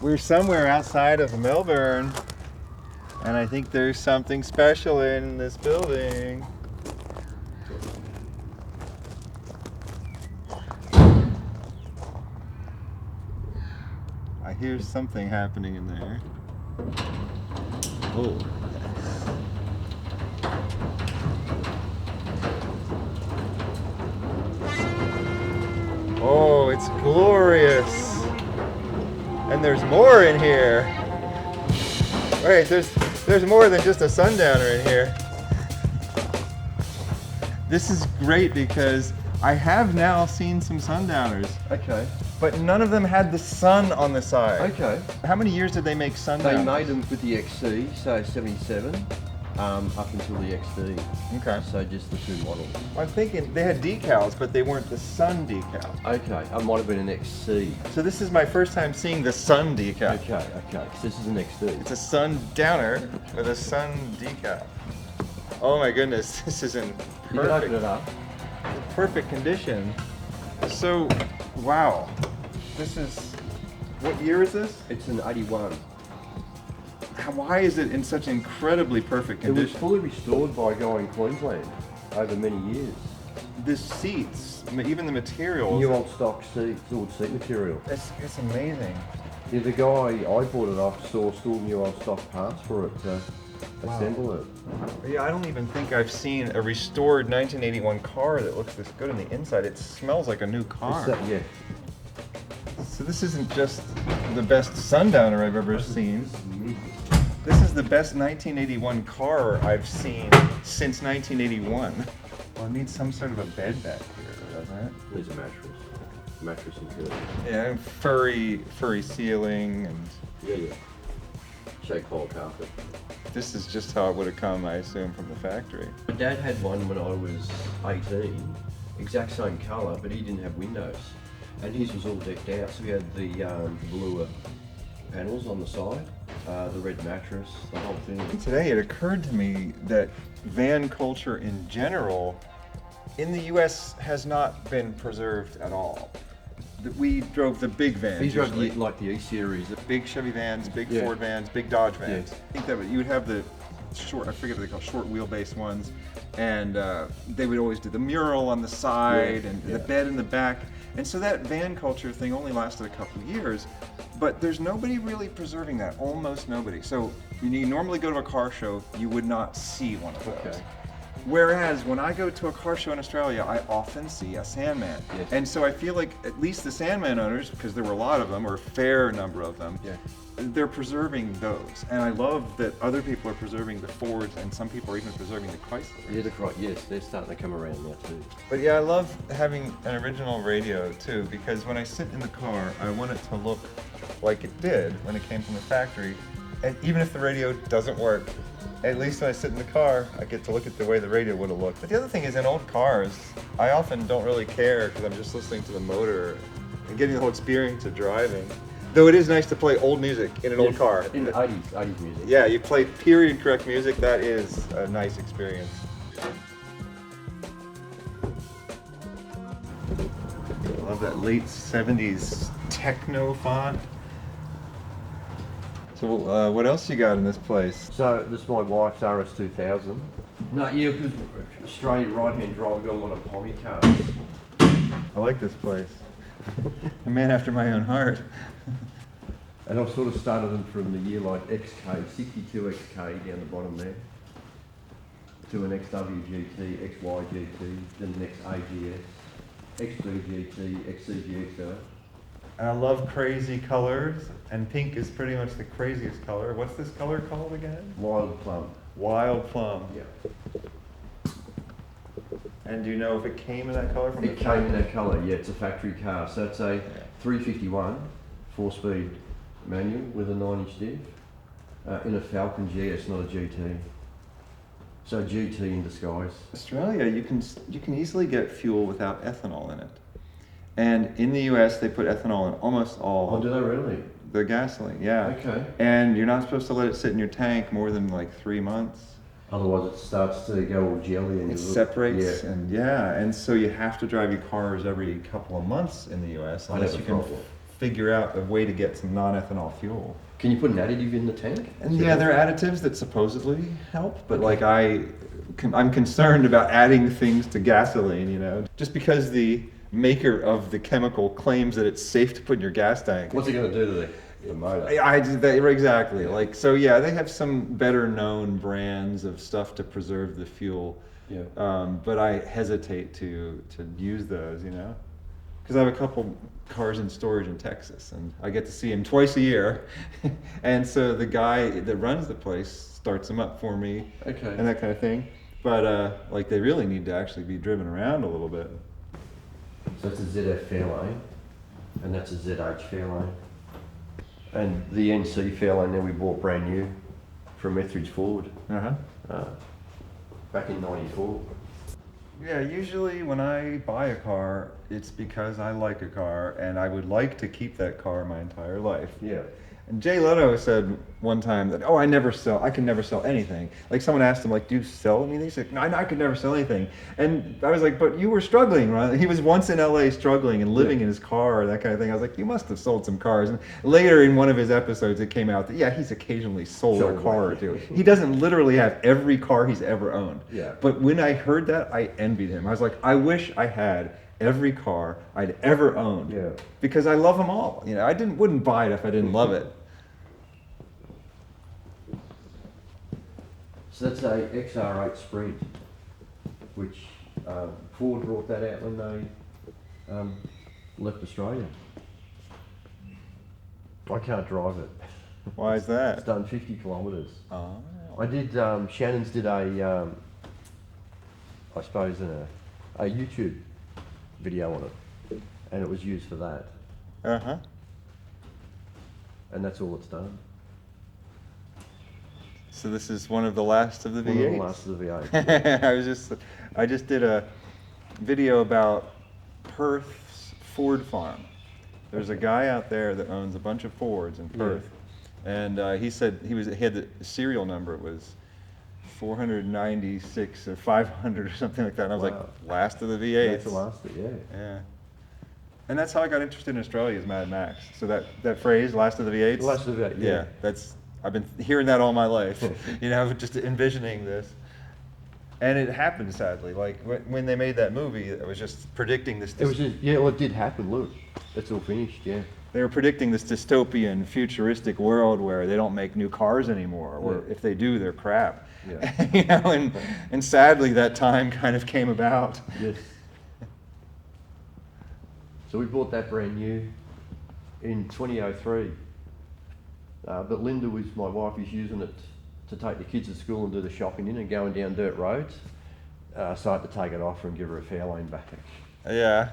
We're somewhere outside of Melbourne, and I think there's something special in this building. I hear something happening in there. Oh. Oh, it's glorious. And there's more in here. Wait, there's more than just a Sundowner in here. This is great because I have now seen some Sundowners. Okay. But none of them had the sun on the side. Okay. How many years did they make Sundowners? They made them with the XC, so 77, up until the XD. Okay. So just the two models. I'm thinking they had decals, but they weren't the sun decal. Okay, it might have been an XC. So this is my first time seeing the sun decal. Okay, so this is an XD. It's a Sundowner with a sun decal. Oh my goodness, this is in You can open it up. perfect condition. So, wow. This is, what year is this? It's an 81. Why is it in such incredibly perfect It was condition? fully restored by a guy in Queensland over many years. The seats, even the materials. New old stock seats, old seat material. It's amazing. Yeah, the guy I bought it off saw still new old stock parts for it to assemble it. Yeah, I don't even think I've seen a restored 1981 car that looks this good on the inside. It smells like a new car. Yeah. So this isn't just the best Sundowner I've ever seen. This is the best 1981 car I've seen since 1981. Well, it needs some sort of a bed back here, doesn't it? There's a mattress included. Yeah, furry ceiling, and Yeah. Shake pole carpet. this is just how it would have come, I assume, from the factory. My dad had one when I was 18, exact same colour, but he didn't have windows. And his was all decked out, so he had the bluer panels on the side, the red mattress, the whole thing. Today it occurred to me that van culture in general in the US has not been preserved at all. We drove the big vans. He drove usually. like the E-Series. Big Chevy vans, big Yeah. Ford vans, big Dodge vans. Yeah. I think that you would have the short, I forget what they call short wheelbase ones, and they would always do the mural on the side and the bed in the back. And so that van culture thing only lasted a couple of years, but there's nobody really preserving that, almost nobody. So you normally go to a car show, you would not see one of those. Okay. Whereas when I go to a car show in Australia, I often see a Sandman. Yes. And so I feel like at least the Sandman owners, because there were a lot of them, or a fair number of them, they're preserving those. And I love that other people are preserving the Fords, and some people are even preserving the Chryslers. Yes, they're starting to come around now too. But yeah, I love having an original radio too, because when I sit in the car, I want it to look like it did when it came from the factory. And even if the radio doesn't work, at least when I sit in the car, I get to look at the way the radio would have looked. But the other thing is, in old cars, I often don't really care because I'm just listening to the motor and getting the whole experience of driving. Though it is nice to play old music in an old car. In the 80s music. Yeah, you play period correct music, that is a nice experience. I love that late 70s techno font. So what else you got in this place? So this is my wife's RS2000. No, yeah, because Australian right-hand drive, we got a lot of pommy cars. I like this place. A man after my own heart. And I've sort of started them from the year like XK, 62 XK down the bottom there, to an XW GT, XY GT, then the next AGS, XB GT, XCGXL. And I love crazy colors, and pink is pretty much the craziest color. What's this color called again? Wild Plum. Wild Plum. Yeah. And do you know if it came in that color from the It came in that colour, yeah, it's a factory car. So it's a 351, 4-speed manual with a 9-inch diff, in a Falcon GS, not a GT. So GT in disguise. Australia, you can easily get fuel without ethanol in it. And in the US, they put ethanol in almost all. Oh, do they really? The gasoline, yeah. Okay. And you're not supposed to let it sit in your tank more than like 3 months. Otherwise it starts to go all jelly and It separates, and so you have to drive your cars every couple of months in the US unless you can figure out a way to get some non-ethanol fuel. Can you put an additive in the tank? And yeah, there are additives that supposedly help, but like I'm concerned about adding things to gasoline, you know, just because the maker of the chemical claims that it's safe to put in your gas tank. What's it going to do to the motor? Exactly. Yeah. Like, so yeah, they have some better known brands of stuff to preserve the fuel. Yeah. But I hesitate to use those, you know, because I have a couple cars in storage in Texas, and I get to see them twice a year, and so the guy that runs the place starts them up for me, Okay. and that kind of thing. But like, they really need to actually be driven around a little bit. So that's a ZF Fairlane, and that's a ZH Fairlane. And the NC Fairlane there we bought brand new from Etheridge Ford back in '94. Yeah, usually when I buy a car, it's because I like a car and I would like to keep that car my entire life. Yeah. And Jay Leno said one time that, I can never sell anything. Like, someone asked him, like, do you sell anything? He said, no, I could never sell anything. And I was like, but you were struggling, right? He was once in LA struggling and living in his car, that kind of thing. I was like, you must have sold some cars. And later in one of his episodes, it came out that, yeah, he's occasionally sold a car or two. He doesn't literally have every car he's ever owned. Yeah. But when I heard that, I envied him. I was like, I wish I had every car I'd ever owned. Yeah. Because I love them all. You know, I wouldn't buy it if I didn't love it. So that's a XR8 Sprint, which Ford brought that out when they left Australia. I can't drive it. Why is that? It's done 50 kilometres. Oh. I did, Shannon's did a, I suppose, a YouTube video on it, and it was used for that. Uh-huh. And that's all it's done. So this is one of the last of the V8s? One of the last of the V8s. I just did a video about Perth's Ford farm. There's a guy out there that owns a bunch of Fords in Perth. Yeah. And he said he had the serial number. It was 496 or 500 or something like that. And I was like, last of the V8s. That's the last of it, yeah. Yeah. And that's how I got interested in Australia, is Mad Max. So that phrase, last of the V8s? Last of the V8, yeah. I've been hearing that all my life, you know, just envisioning this. And it happened, sadly. Like, when they made that movie, it was just predicting this. It did happen, look. It's all finished, yeah. They were predicting this dystopian, futuristic world where they don't make new cars anymore, or if they do, they're crap. Yeah. You know, and sadly, that time kind of came about. Yes. So we bought that brand new in 2003. But Linda, my wife, is using it to take the kids to school and do the shopping in, and going down dirt roads. So I had to take it off her and give her a Fairlane back. Yeah.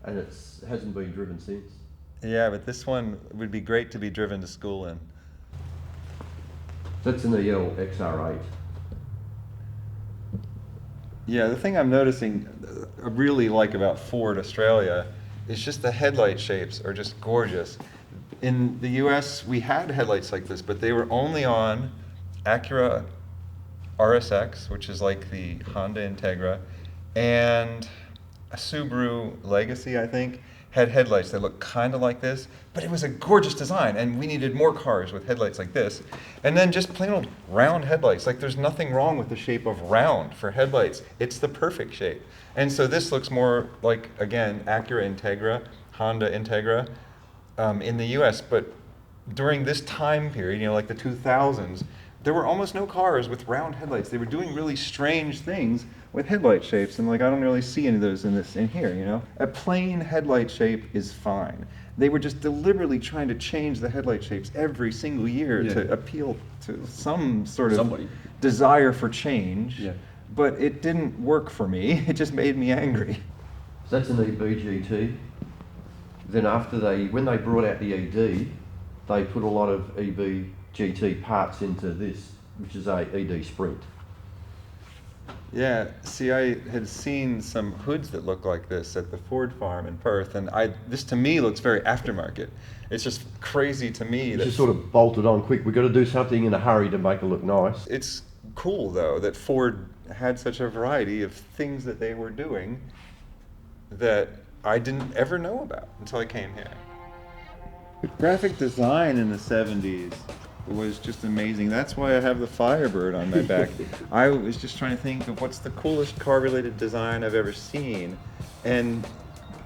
And it hasn't been driven since. Yeah, but this one would be great to be driven to school in. That's an EL XR8. Yeah, the thing I'm noticing, I really like about Ford Australia, is just the headlight shapes are just gorgeous. In the US, we had headlights like this, but they were only on Acura RSX, which is like the Honda Integra, and a Subaru Legacy, I think, had headlights that looked kind of like this, but it was a gorgeous design, and we needed more cars with headlights like this. And then just plain old round headlights. Like, there's nothing wrong with the shape of round for headlights. It's the perfect shape. And so this looks more like, again, Acura Integra, Honda Integra, in the US, but during this time period, you know, like the 2000s, there were almost no cars with round headlights. They were doing really strange things with headlight shapes, and like, I don't really see any of those in here, you know? A plain headlight shape is fine. They were just deliberately trying to change the headlight shapes every single year to appeal to some sort of desire for change, but it didn't work for me. It just made me angry. So that's an EB GT. Then when they brought out the ED, they put a lot of EB GT parts into this, which is a ED Sprint. Yeah, see, I had seen some hoods that look like this at the Ford farm in Perth, and this to me looks very aftermarket. It's just crazy to me. It's just sort of bolted on quick. We've got to do something in a hurry to make it look nice. It's cool, though, that Ford had such a variety of things that they were doing that I didn't ever know about until I came here. The graphic design in the 70s was just amazing. That's why I have the Firebird on my back. I was just trying to think of what's the coolest car-related design I've ever seen, and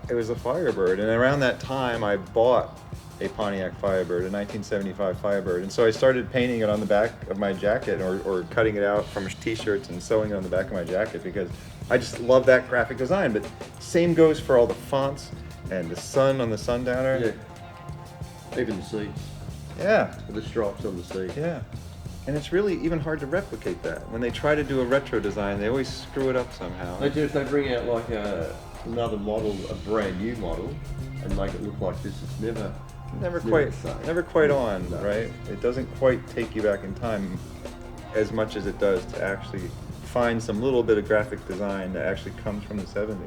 it was a Firebird. And around that time, I bought a Pontiac Firebird, a 1975 Firebird, and so I started painting it on the back of my jacket, or cutting it out from t-shirts and sewing it on the back of my jacket, because I just love that graphic design. But same goes for all the fonts and the sun on the Sundowner. Yeah. Even the seats. Yeah. The stripes on the seat. Yeah. And it's really even hard to replicate that. When they try to do a retro design, they always screw it up somehow. They do if they bring out like another model, a brand new model, and make it look like this. It's never quite on, No. right? It doesn't quite take you back in time as much as it does to actually find some little bit of graphic design that actually comes from the 70s.